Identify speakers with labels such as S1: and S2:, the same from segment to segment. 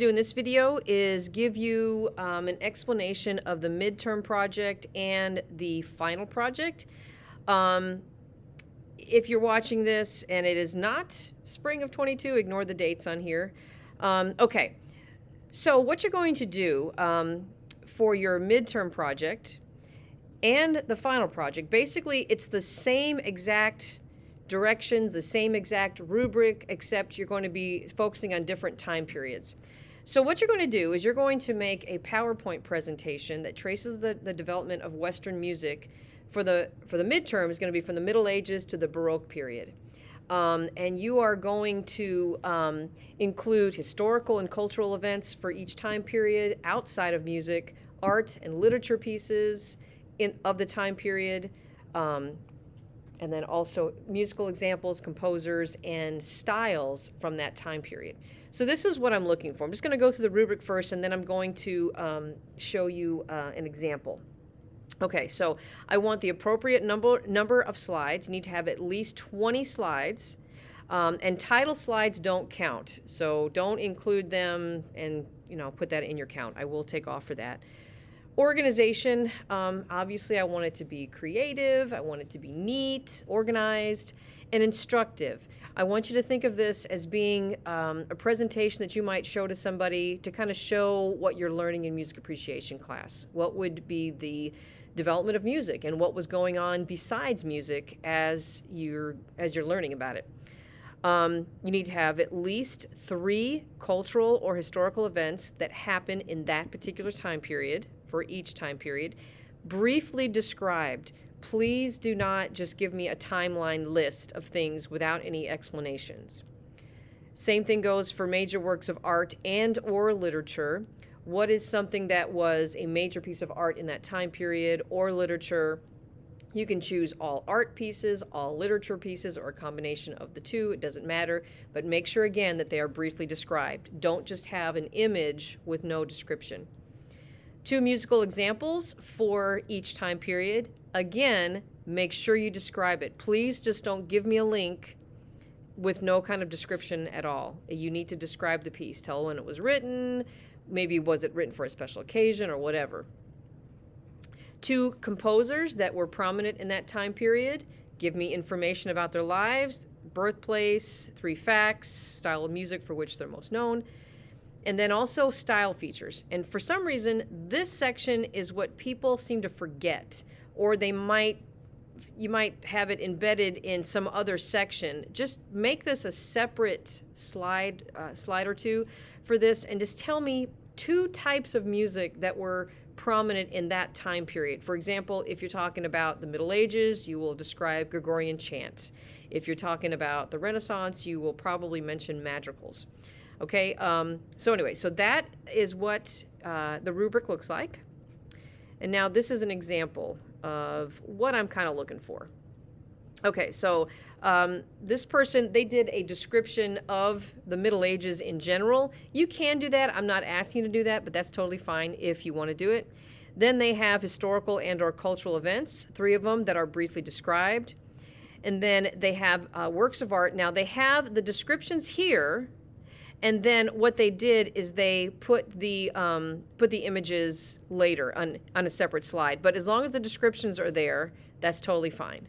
S1: do in this video is give you an explanation of the midterm project and the final project. If you're watching this and it is not spring of 22, ignore the dates on here. Okay, so what you're going to do for your midterm project and the final project, basically it's the same exact directions, the same exact rubric, except you're going to be focusing on different time periods. So what you're going to do is you're going to make a PowerPoint presentation that traces the development of Western music for the midterm is going to be from the Middle Ages to the Baroque period. And you are going to include historical and cultural events for each time period outside of music, art and literature pieces of the time period, and then also musical examples, composers, and styles from that time period. So this is what I'm looking for. I'm just going to go through the rubric first, and then I'm going to show you an example. Okay, so I want the appropriate number of slides. You need to have at least 20 slides, and title slides don't count. So don't include them and put that in your count. I will take off for that. Organization, obviously I want it to be creative, I want it to be neat, organized, and instructive. I want you to think of this as being a presentation that you might show to somebody to kind of show what you're learning in music appreciation class. What would be the development of music and what was going on besides music as you're learning about it. You need to have at least 3 cultural or historical events that happen in that particular time period for each time period, briefly described. Please do not just give me a timeline list of things without any explanations. Same thing goes for major works of art and or literature. What is something that was a major piece of art in that time period or literature? You can choose all art pieces, all literature pieces, or a combination of the two. It doesn't matter, but make sure again that they are briefly described. Don't just have an image with no description. 2 musical examples for each time period. Again, make sure you describe it. Please just don't give me a link with no kind of description at all. You need to describe the piece. Tell when it was written, maybe was it written for a special occasion or whatever. 2 composers that were prominent in that time period. Give me information about their lives, birthplace, 3 facts, style of music for which they're most known, and then also style features. And for some reason, this section is what people seem to forget, or you might have it embedded in some other section. Just make this a separate slide or 2 for this, and just tell me 2 types of music that were prominent in that time period. For example, if you're talking about the Middle Ages, you will describe Gregorian chant. If you're talking about the Renaissance, you will probably mention madrigals. Okay, so anyway, so that is what the rubric looks like. And now this is an example of what I'm kind of looking for. Okay, so this person, they did a description of the Middle Ages in general. You can do that. I'm not asking you to do that, but that's totally fine if you want to do it. Then they have historical and or cultural events, 3 of them that are briefly described. And then they have works of art. Now they have the descriptions here. And then what they did is they put the images later on a separate slide. But as long as the descriptions are there, that's totally fine.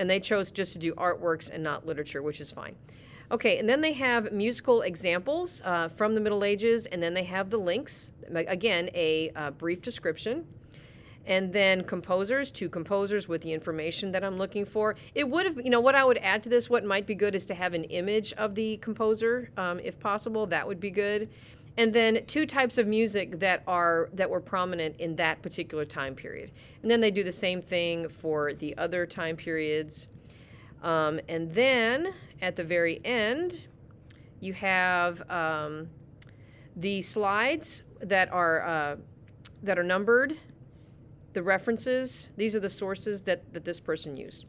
S1: And they chose just to do artworks and not literature, which is fine. Okay, and then they have musical examples from the Middle Ages, and then they have the links. Again, a brief description. And then composers, 2 composers with the information that I'm looking for. It would have, what I would add to this, what might be good is to have an image of the composer, if possible. That would be good. And then 2 types of music that were prominent in that particular time period. And then they do the same thing for the other time periods. And then at the very end, you have the slides that are numbered. The references, these are the sources that this person used.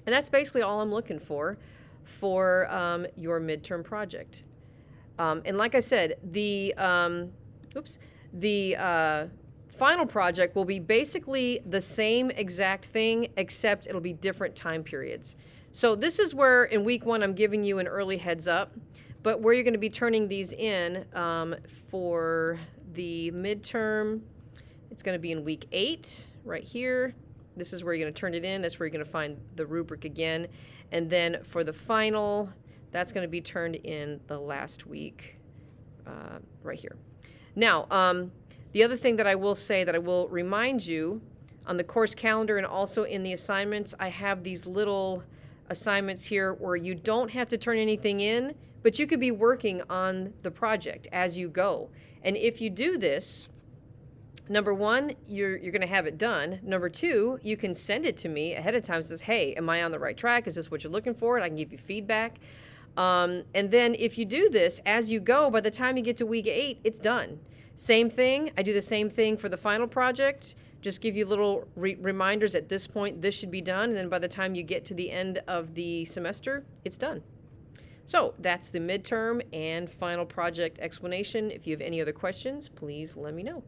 S1: And that's basically all I'm looking for your midterm project. And like I said, the final project will be basically the same exact thing, except it'll be different time periods. So this is where in week 1 I'm giving you an early heads up. But where you're going to be turning these in for the midterm, it's going to be in week 8 right here. This is where you're going to turn it in. That's where you're going to find the rubric again. And then for the final, that's going to be turned in the last week right here. Now, the other thing that I will say that I will remind you on the course calendar and also in the assignments, I have these little assignments here where you don't have to turn anything in, but you could be working on the project as you go. And if you do this, number one, you're going to have it done. Number two, you can send it to me ahead of time. It says, hey, am I on the right track? Is this what you're looking for? And I can give you feedback. And then if you do this as you go, by the time you get to week 8, it's done. Same thing. I do the same thing for the final project. Just give you little reminders at this point, this should be done. And then by the time you get to the end of the semester, it's done. So that's the midterm and final project explanation. If you have any other questions, please let me know.